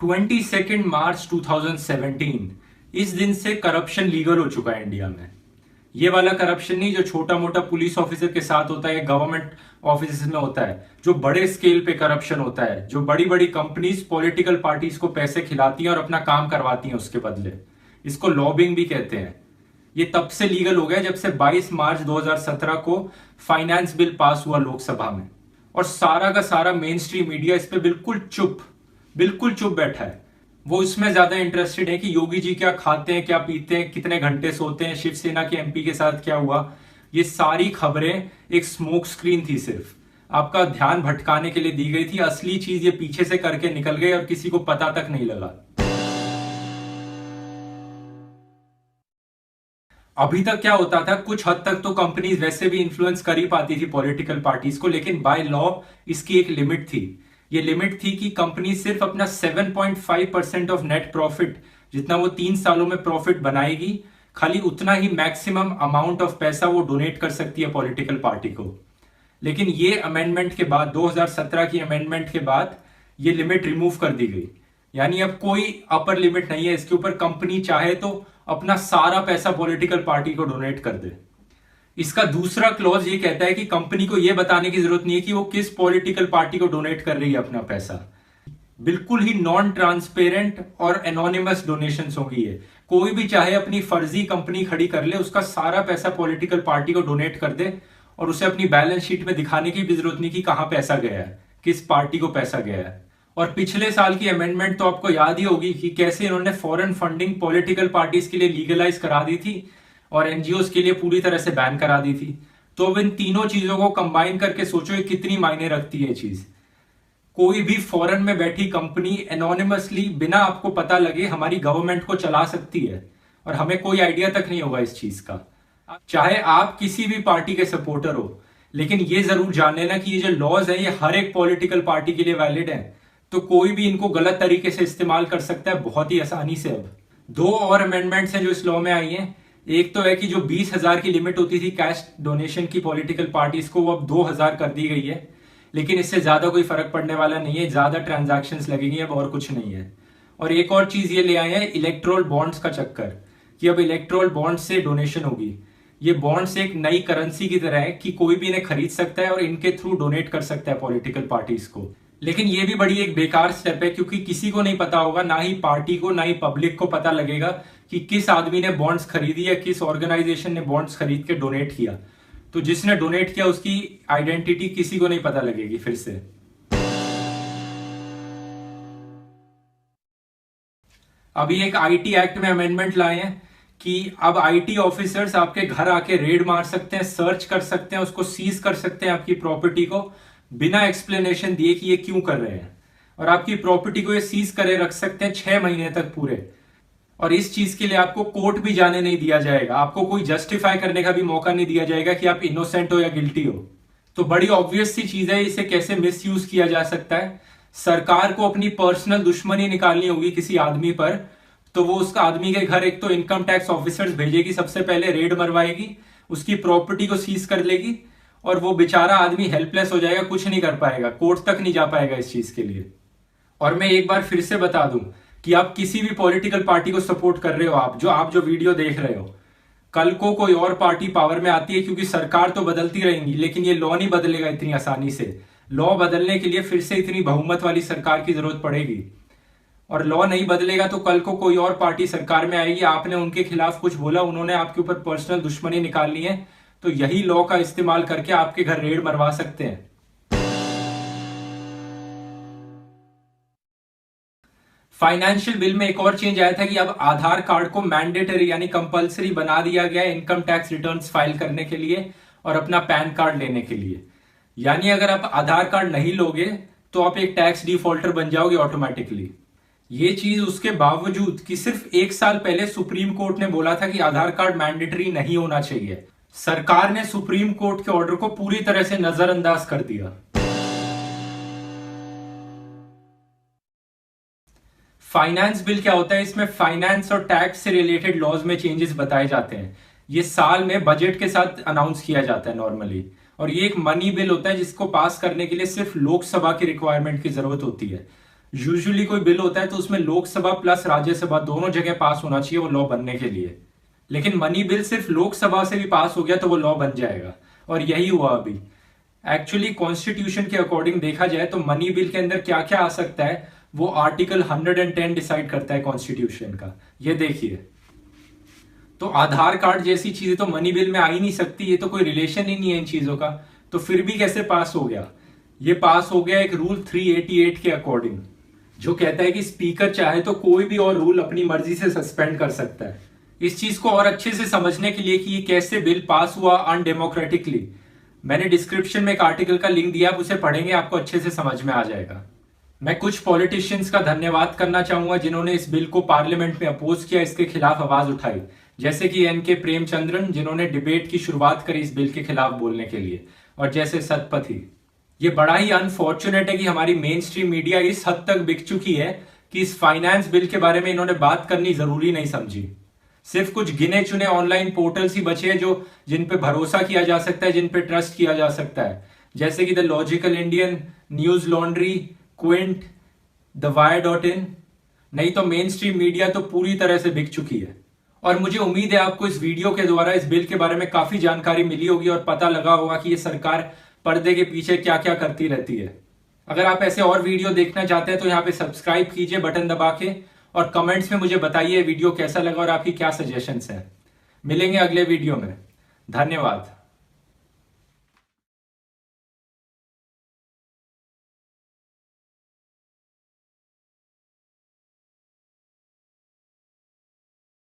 22 मार्च 2017 इस दिन से करप्शन लीगल हो चुका है इंडिया में। ये वाला करप्शन नहीं जो छोटा मोटा पुलिस ऑफिसर के साथ होता है या गवर्नमेंट ऑफिस में होता है, जो बड़े स्केल पे करप्शन होता है, जो बड़ी बड़ी कंपनीज पॉलिटिकल पार्टीज को पैसे खिलाती हैं और अपना काम करवाती हैं उसके बदले। इसको लॉबिंग भी कहते हैं। ये तब से लीगल हो गया जब से 22 मार्च 2017 को फाइनेंस बिल पास हुआ लोकसभा में, और सारा का सारा मेन स्ट्रीम मीडिया इस पे बिल्कुल चुप बैठा है। वो इसमें ज्यादा इंटरेस्टेड है कि योगी जी क्या खाते हैं, क्या पीते हैं, कितने घंटे सोते हैं, शिवसेना के एमपी के साथ क्या हुआ। ये सारी खबरें एक स्मोक स्क्रीन थी, सिर्फ आपका ध्यान भटकाने के लिए दी गई थी। असली चीज ये पीछे से करके निकल गई और किसी को पता तक नहीं लगा। अभी तक क्या होता था, कुछ हद तक तो कंपनीज वैसे भी इन्फ्लुएंस कर ही पाती थी पॉलिटिकल पार्टीज को, लेकिन बाय लॉ इसकी एक लिमिट थी। ये लिमिट थी कि कंपनी सिर्फ अपना 7.5% ऑफ नेट प्रॉफिट, जितना वो 3 सालों में प्रॉफिट बनाएगी, खाली उतना ही मैक्सिमम अमाउंट ऑफ पैसा वो डोनेट कर सकती है पॉलिटिकल पार्टी को। लेकिन ये अमेंडमेंट के बाद, 2017 की अमेंडमेंट के बाद, ये लिमिट रिमूव कर दी गई। यानी अब कोई अपर लिमिट नहीं है इसके ऊपर। कंपनी चाहे तो अपना सारा पैसा पॉलिटिकल पार्टी को डोनेट कर दे। इसका दूसरा क्लॉज ये कहता है कि कंपनी को यह बताने की जरूरत नहीं है कि वो किस पॉलिटिकल पार्टी को डोनेट कर रही है अपना पैसा। बिल्कुल ही नॉन ट्रांसपेरेंट और एनोनिमस डोनेशंस होंगी ये। कोई भी चाहे अपनी फर्जी कंपनी खड़ी कर ले, उसका सारा पैसा पॉलिटिकल पार्टी को डोनेट कर दे, और उसे अपनी बैलेंस शीट में दिखाने की भी जरूरत नहीं कि कहां पैसा गया है, किस पार्टी को पैसा गया है। और पिछले साल की अमेंडमेंट तो आपको याद ही होगी कि कैसे इन्होंने फॉरेन फंडिंग पॉलिटिकल पार्टीज के लिए लीगलाइज करा दी थी और एनजीओ के लिए पूरी तरह से बैन करा दी थी। तो अब इन तीनों चीजों को कंबाइन करके सोचो ये कितनी मायने रखती है चीज। कोई भी फॉरेन में बैठी कंपनी एनोनिमसली, बिना आपको पता लगे, हमारी गवर्नमेंट को चला सकती है और हमें कोई आइडिया तक नहीं होगा इस चीज का। चाहे आप किसी भी पार्टी के सपोर्टर हो, लेकिन ये जरूर जान लेना कि ये जो लॉज है ये हर एक पॉलिटिकल पार्टी के लिए वैलिड है। तो कोई भी इनको गलत तरीके से इस्तेमाल कर सकता है बहुत ही आसानी से। अब 2 और अमेंडमेंट्स हैं जो इस लॉ में आई हैं। एक तो है कि जो 20,000 की लिमिट होती थी कैश डोनेशन की पॉलिटिकल पार्टीज को, वो अब 2,000 कर दी गई है। लेकिन इससे ज्यादा कोई फर्क पड़ने वाला नहीं है, ज्यादा ट्रांजैक्शंस लगेंगी अब, और कुछ नहीं है। और एक और चीज ये ले आए हैं, इलेक्ट्रोल बॉन्ड्स का चक्कर, कि अब इलेक्ट्रोल बॉन्ड्स से डोनेशन होगी। ये बॉन्ड्स एक नई करेंसी की तरह है कि कोई भी इन्हें खरीद सकता है और इनके थ्रू डोनेट कर सकता है पॉलिटिकल पार्टीज को। लेकिन ये भी बड़ी एक बेकार स्टेप है, क्योंकि किसी को नहीं पता होगा, ना ही पार्टी को ना ही पब्लिक को पता लगेगा कि किस आदमी ने बॉन्ड्स खरीदी या किस ऑर्गेनाइजेशन ने बॉन्ड्स खरीद के डोनेट किया। तो जिसने डोनेट किया उसकी आइडेंटिटी किसी को नहीं पता लगेगी फिर से। अभी एक आईटी एक्ट में अमेंडमेंट लाए हैं कि अब आईटी ऑफिसर्स आपके घर आके रेड मार सकते हैं, सर्च कर सकते हैं, उसको सीज कर सकते हैं आपकी प्रॉपर्टी को, बिना एक्सप्लेनेशन दिए कि ये क्यों कर रहे हैं। और आपकी प्रॉपर्टी को ये सीज करे रख सकते हैं 6 महीने तक पूरे। और इस चीज के लिए आपको कोर्ट भी जाने नहीं दिया जाएगा, आपको कोई जस्टिफाई करने का भी मौका नहीं दिया जाएगा कि आप इनोसेंट हो या गिल्टी हो। तो बड़ी ऑब्वियस सी चीज है, इसे कैसे मिसयूज किया जा सकता है। सरकार को अपनी पर्सनल दुश्मनी निकालनी होगी किसी आदमी पर, तो वो उस आदमी के घर एक तो इनकम टैक्स ऑफिसर्स भेजेगी, सबसे पहले रेड मरवाएगी, उसकी प्रॉपर्टी को सीज कर लेगी, और वो बेचारा आदमी हेल्पलेस हो जाएगा, कुछ नहीं कर पाएगा, कोर्ट तक नहीं जा पाएगा इस चीज के लिए। और मैं एक बार फिर से बता दूं कि आप किसी भी पॉलिटिकल पार्टी को सपोर्ट कर रहे हो, आप जो वीडियो देख रहे हो, कल को कोई और पार्टी पावर में आती है, क्योंकि सरकार तो बदलती रहेंगी, लेकिन ये लॉ नहीं बदलेगा इतनी आसानी से। लॉ बदलने के लिए फिर से इतनी बहुमत वाली सरकार की जरूरत पड़ेगी, और लॉ नहीं बदलेगा तो कल को कोई और पार्टी सरकार में आएगी, आपने उनके खिलाफ कुछ बोला, उन्होंने आपके ऊपर पर्सनल दुश्मनी निकालनी है, तो यही लॉ का इस्तेमाल करके आपके घर रेड मरवा सकते हैं। फाइनेंशियल बिल में एक और चेंज आया था कि अब आधार कार्ड को मैंडेटरी यानी कंपलसरी बना दिया गया है इनकम टैक्स रिटर्न्स फाइल करने के लिए और अपना पैन कार्ड लेने के लिए। यानी अगर आप आधार कार्ड नहीं लोगे तो आप एक टैक्स डिफॉल्टर बन जाओगे ऑटोमेटिकली। ये चीज उसके बावजूद कि सिर्फ 1 साल पहले सुप्रीम कोर्ट ने बोला था कि आधार कार्ड मैंडेटरी नहीं होना चाहिए। सरकार ने सुप्रीम कोर्ट के ऑर्डर को पूरी तरह से नजरअंदाज कर दिया। फाइनेंस बिल क्या होता है, इसमें फाइनेंस और टैक्स से रिलेटेड लॉज में चेंजेस बताए जाते हैं। ये साल में बजट के साथ अनाउंस किया जाता है नॉर्मली, और ये एक मनी बिल होता है जिसको पास करने के लिए सिर्फ लोकसभा की रिक्वायरमेंट की जरूरत होती है। यूजुअली कोई बिल होता है तो उसमें लोकसभा प्लस राज्यसभा दोनों जगह पास होना चाहिए वो लॉ बनने के लिए। लेकिन मनी बिल सिर्फ लोकसभा से भी पास हो गया तो वो लॉ बन जाएगा, और यही हुआ अभी। एक्चुअली कॉन्स्टिट्यूशन के अकॉर्डिंग देखा जाए तो मनी बिल के अंदर क्या क्या आ सकता है वो आर्टिकल 110 डिसाइड करता है कॉन्स्टिट्यूशन का। ये देखिए, तो आधार कार्ड जैसी चीजें तो मनी बिल में आ ही नहीं सकती, ये तो कोई रिलेशन ही नहीं है इन चीजों का। तो फिर भी कैसे पास हो गया? ये पास हो गया एक रूल 388 के अकॉर्डिंग, जो कहता है कि स्पीकर चाहे तो कोई भी और रूल अपनी मर्जी से सस्पेंड कर सकता है। इस चीज को और अच्छे से समझने के लिए कि ये कैसे बिल पास हुआ अनडेमोक्रेटिकली, मैंने डिस्क्रिप्शन में एक आर्टिकल का लिंक दिया, आप उसे पढ़ेंगे आपको अच्छे से समझ में आ जाएगा। मैं कुछ पॉलिटिशियंस का धन्यवाद करना चाहूंगा जिन्होंने इस बिल को पार्लियामेंट में अपोज किया, इसके खिलाफ आवाज उठाई, जैसे कि एन.के. प्रेमचंद्रन जिन्होंने डिबेट की शुरुआत करी इस बिल के खिलाफ बोलने के लिए, और जैसे सतपथी। ये बड़ा ही अनफॉर्चुनेट है कि हमारी मेन स्ट्रीम मीडिया इस हद तक बिक चुकी है कि इस फाइनेंस बिल के बारे में इन्होंने बात करनी जरूरी नहीं समझी। सिर्फ कुछ गिने चुने ऑनलाइन पोर्टल्स ही बचे हैं जो जिन पे भरोसा किया जा सकता है, जिन पे ट्रस्ट किया जा सकता है, जैसे कि the Logical Indian, Newslaundry, Quint, the Wire. नहीं तो मेन स्ट्रीम मीडिया तो पूरी तरह से बिक चुकी है। और मुझे उम्मीद है आपको इस वीडियो के द्वारा इस बिल के बारे में काफी जानकारी मिली होगी और पता लगा होगा कि ये सरकार पर्दे के पीछे क्या क्या करती रहती है। अगर आप ऐसे और वीडियो देखना चाहते हैं तो यहाँ पे सब्सक्राइब कीजिए बटन दबा के, और कमेंट्स में मुझे बताइए वीडियो कैसा लगा और आपकी क्या सजेशंस हैं। मिलेंगे अगले वीडियो में। धन्यवाद।